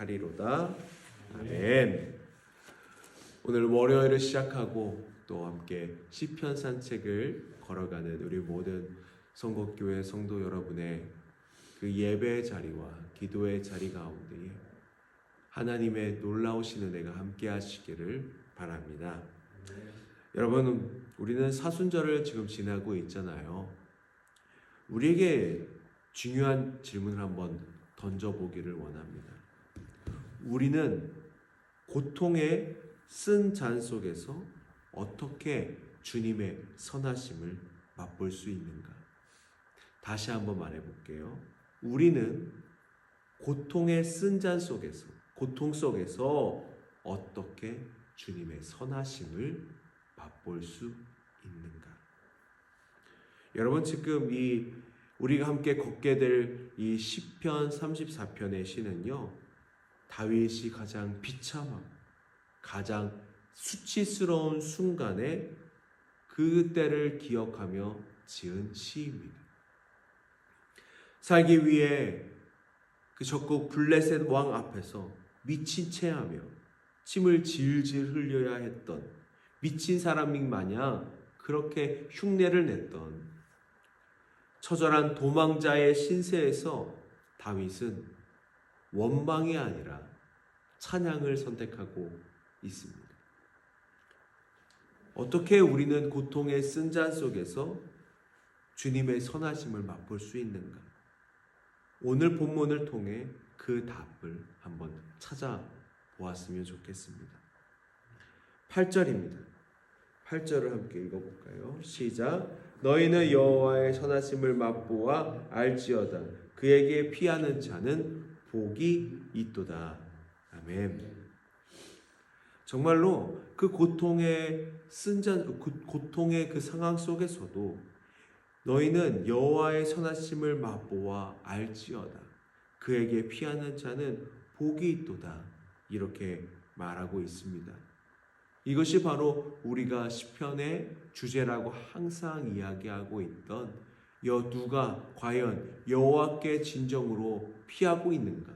하리로다. 아멘. 오늘 월요일을 시작하고 또 함께 시편 산책을 걸어가는 우리 모든 성곡교회 성도 여러분의 그 예배의 자리와 기도의 자리 가운데에 하나님의 놀라우신 은혜가 함께 하시기를 바랍니다. 여러분, 우리는 사순절을 지금 지나고 있잖아요. 우리에게 중요한 질문을 한번 던져보기를 원합니다. 우리는 고통의 쓴 잔 속에서 어떻게 주님의 선하심을 맛볼 수 있는가? 다시 한번 말해볼게요. 우리는 고통의 쓴 잔 속에서, 고통 속에서 어떻게 주님의 선하심을 맛볼 수 있는가? 여러분, 지금 우리가 함께 걷게 될 이 시편 34편의 시는요, 다윗이 가장 비참하고 가장 수치스러운 순간에 그때를 기억하며 지은 시입니다. 살기 위해 그 적국 블레셋 왕 앞에서 미친 채하며 침을 질질 흘려야 했던 미친 사람인 마냥 그렇게 흉내를 냈던 처절한 도망자의 신세에서 다윗은 원망이 아니라 찬양을 선택하고 있습니다. 어떻게 우리는 고통의 쓴 잔 속에서 주님의 선하심을 맛볼 수 있는가? 오늘 본문을 통해 그 답을 한번 찾아보았으면 좋겠습니다. 8절입니다. 8절을 함께 읽어볼까요? 시작. 너희는 여호와의 선하심을 맛보아 알지어다. 그에게 피하는 자는 복이 있도다. 아멘. 정말로 그 고통의 고통의 그 상황 속에서도 너희는 여호와의 선하심을 맛보아 알지어다. 그에게 피하는 자는 복이 있도다. 이렇게 말하고 있습니다. 이것이 바로 우리가 시편의 주제라고 항상 이야기하고 있던 누가 과연 여호와께 진정으로 피하고 있는가?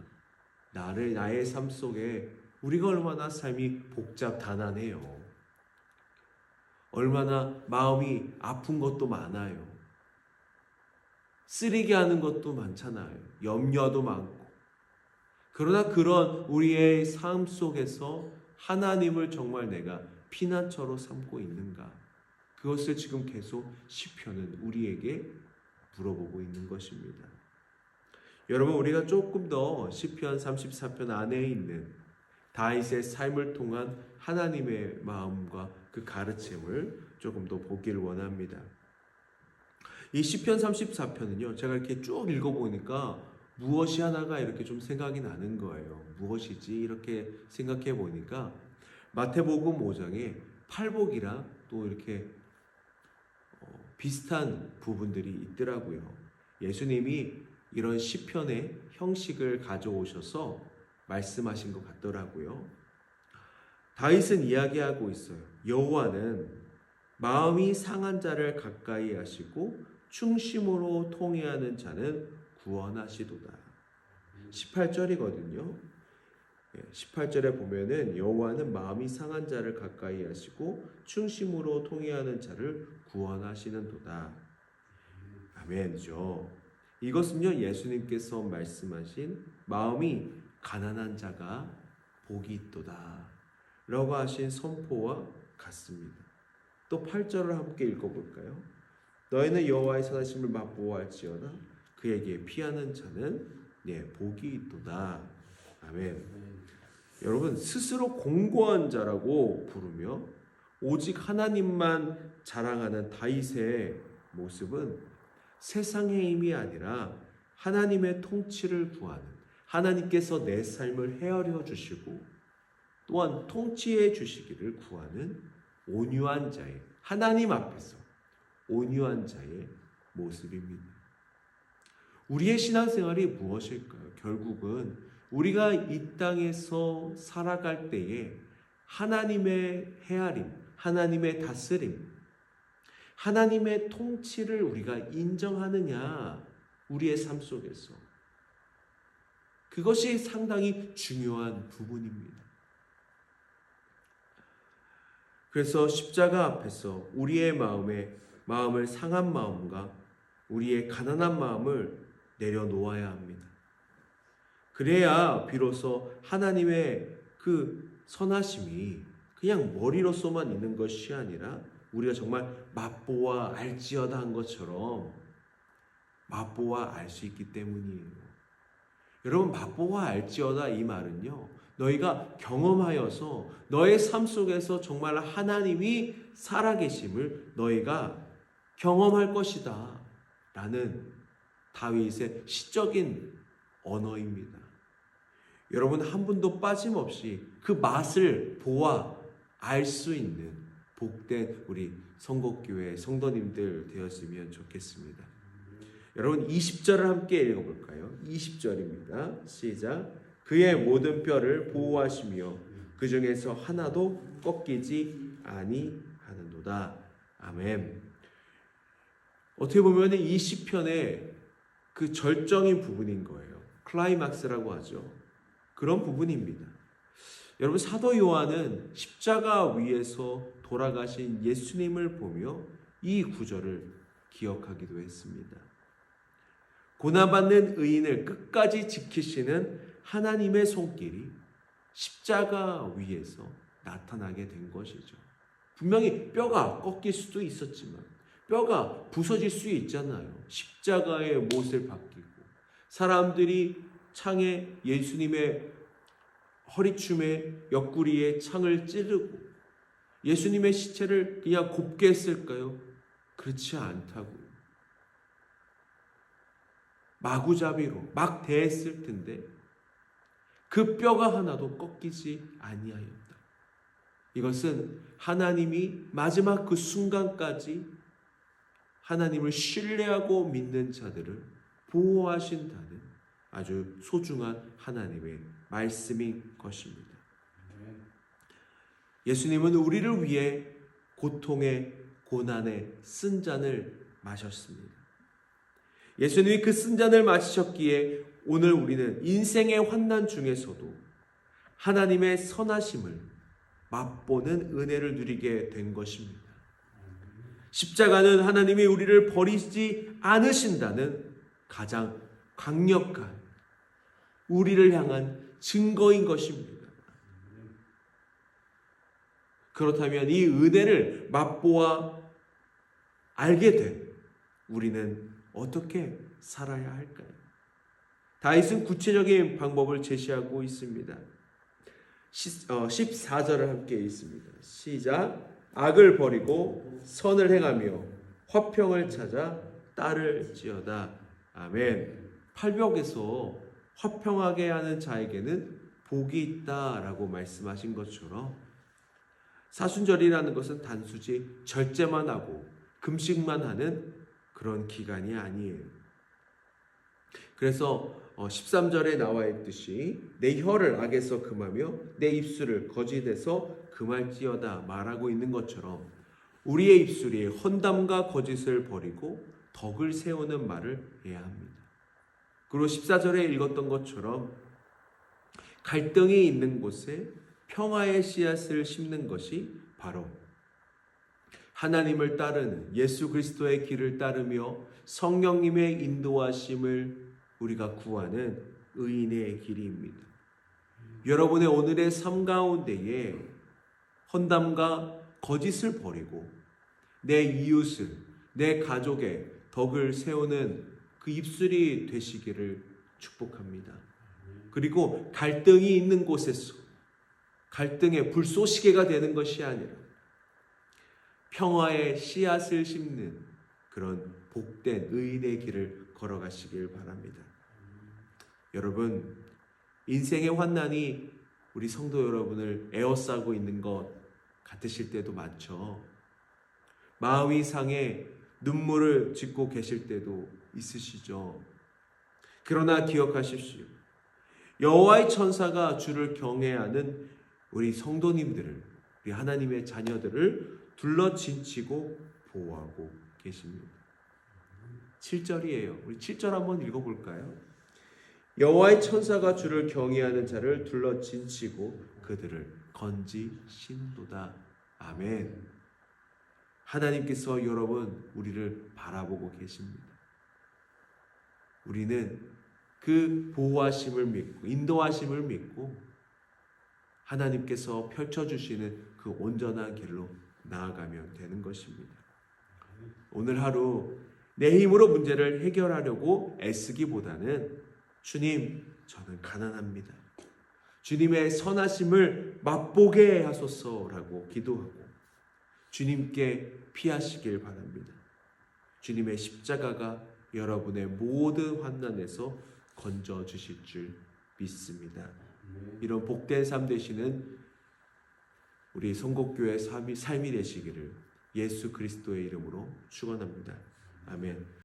나의 삶 속에 우리가 얼마나 삶이 복잡단안해요. 얼마나 마음이 아픈 것도 많아요. 쓰리게 하는 것도 많잖아요. 염려도 많고. 그러나 그런 우리의 삶 속에서 하나님을 정말 내가 피난처로 삼고 있는가? 그것을 지금 계속 시편은 우리에게 물어보고 있는 것입니다. 여러분, 우리가 조금 더 시편 34편 안에 있는 다윗의 삶을 통한 하나님의 마음과 그 가르침을 조금 더 보기를 원합니다. 이 시편 34편은요, 제가 이렇게 쭉 읽어보니까 무엇이 하나가 이렇게 좀 생각이 나는 거예요. 무엇이지? 이렇게 생각해 보니까 마태복음 5장에 팔복이랑 또 이렇게 비슷한 부분들이 있더라고요. 예수님이 이런 시편의 형식을 가져오셔서 말씀하신 것 같더라고요. 다윗은 이야기하고 있어요. 여호와는 마음이 상한 자를 가까이 하시고 충심으로 통회하는 자는 구원하시도다. 18절이거든요. 18절에 보면은 여호와는 마음이 상한 자를 가까이 하시고 충심으로 통회하는 자를 구원하시는도다. 아멘이죠. 이것은요, 예수님께서 말씀하신 마음이 가난한 자가 복이 있도다 라고 하신 선포와 같습니다. 또 8절을 함께 읽어볼까요? 너희는 여호와의 선하심을 맛보아 알지어다. 그에게 피하는 자는 복이 있도다. 아멘. 여러분, 스스로 공고한 자라고 부르며 오직 하나님만 자랑하는 다윗의 모습은 세상의 힘이 아니라 하나님의 통치를 구하는, 하나님께서 내 삶을 헤아려 주시고 또한 통치해 주시기를 구하는 온유한 자의, 하나님 앞에서 온유한 자의 모습입니다. 우리의 신앙생활이 무엇일까요? 결국은 우리가 이 땅에서 살아갈 때에 하나님의 헤아림, 하나님의 다스림, 하나님의 통치를 우리가 인정하느냐, 우리의 삶 속에서 그것이 상당히 중요한 부분입니다. 그래서 십자가 앞에서 우리의 마음을 상한 마음과 우리의 가난한 마음을 내려놓아야 합니다. 그래야 비로소 하나님의 그 선하심이 그냥 머리로서만 있는 것이 아니라 우리가 정말 맛보아 알지어다 한 것처럼 맛보아 알 수 있기 때문이에요. 여러분, 맛보아 알지어다 이 말은요, 너희가 경험하여서 너의 삶 속에서 정말 하나님이 살아계심을 너희가 경험할 것이다 라는 다윗의 시적인 언어입니다. 여러분, 한 분도 빠짐없이 그 맛을 보아 알 수 있는 복된 우리 성곡교회 성도님들 되었으면 좋겠습니다. 여러분, 20절을 함께 읽어볼까요? 20절입니다. 시작. 그의 모든 뼈를 보호하시며 그 중에서 하나도 꺾이지 아니하는도다. 아멘. 어떻게 보면 이 시편의 그 절정인 부분인 거예요. 클라이막스라고 하죠. 그런 부분입니다. 여러분, 사도 요한은 십자가 위에서 돌아가신 예수님을 보며 이 구절을 기억하기도 했습니다. 고난받는 의인을 끝까지 지키시는 하나님의 손길이 십자가 위에서 나타나게 된 것이죠. 분명히 뼈가 꺾일 수도 있었지만, 뼈가 부서질 수 있잖아요. 십자가의 못을 박히고 사람들이 창에 예수님의 허리춤에 옆구리에 창을 찌르고 예수님의 시체를 그냥 곱게 했을까요? 그렇지 않다고요. 마구잡이로 막 대했을 텐데 그 뼈가 하나도 꺾이지 아니하였다. 이것은 하나님이 마지막 그 순간까지 하나님을 신뢰하고 믿는 자들을 보호하신다는 아주 소중한 하나님의 말씀인 것입니다. 예수님은 우리를 위해 고통의 고난의 쓴 잔을 마셨습니다. 예수님이 그 쓴 잔을 마시셨기에 오늘 우리는 인생의 환난 중에서도 하나님의 선하심을 맛보는 은혜를 누리게 된 것입니다. 십자가는 하나님이 우리를 버리지 않으신다는 가장 강력한 우리를 향한 증거인 것입니다. 그렇다면 이 은혜를 맛보아 알게 된 우리는 어떻게 살아야 할까요? 다윗은 구체적인 방법을 제시하고 있습니다. 14절을 함께 읽습니다. 시작. 악을 버리고 선을 행하며 화평을 찾아 따를지어다. 아멘. 팔복에서 화평하게 하는 자에게는 복이 있다라고 말씀하신 것처럼 사순절이라는 것은 단순히 절제만 하고 금식만 하는 그런 기간이 아니에요. 그래서 13절에 나와 있듯이 내 혀를 악에서 금하며 내 입술을 거짓에서 금할지어다 말하고 있는 것처럼 우리의 입술이 헌담과 거짓을 버리고 덕을 세우는 말을 해야 합니다. 그리고 14절에 읽었던 것처럼 갈등이 있는 곳에 평화의 씨앗을 심는 것이 바로 하나님을 따르는 예수 그리스도의 길을 따르며 성령님의 인도하심을 우리가 구하는 의인의 길입니다. 여러분의 오늘의 삶 가운데에 헌담과 거짓을 버리고 내 이웃을, 내 가족의 덕을 세우는 그 입술이 되시기를 축복합니다. 그리고 갈등이 있는 곳에서 갈등의 불쏘시개가 되는 것이 아니라 평화의 씨앗을 심는 그런 복된 의인의 길을 걸어가시길 바랍니다. 여러분, 인생의 환난이 우리 성도 여러분을 에워싸고 있는 것 같으실 때도 많죠. 마음이 상해 눈물을 짓고 계실 때도 있으시죠. 그러나 기억하십시오. 여호와의 천사가 주를 경외하는 우리 성도님들을, 우리 하나님의 자녀들을 둘러 진치고 보호하고 계십니다. 7절이에요. 우리 7절 한번 읽어볼까요? 여호와의 천사가 주를 경외하는 자를 둘러진치고 그들을 건지신도다. 아멘. 하나님께서 여러분 우리를 바라보고 계십니다. 우리는 그 보호하심을 믿고 인도하심을 믿고 하나님께서 펼쳐주시는 그 온전한 길로 나아가면 되는 것입니다. 오늘 하루 내 힘으로 문제를 해결하려고 애쓰기보다는 주님, 저는 가난합니다. 주님의 선하심을 맛보게 하소서라고 기도하고 주님께 피하시길 바랍니다. 주님의 십자가가 여러분의 모든 환난에서 건져 주실 줄 믿습니다. 이런 복된 삶 되시는 우리 성곡교회 삶이 되시기를 예수 그리스도의 이름으로 축원합니다. 아멘.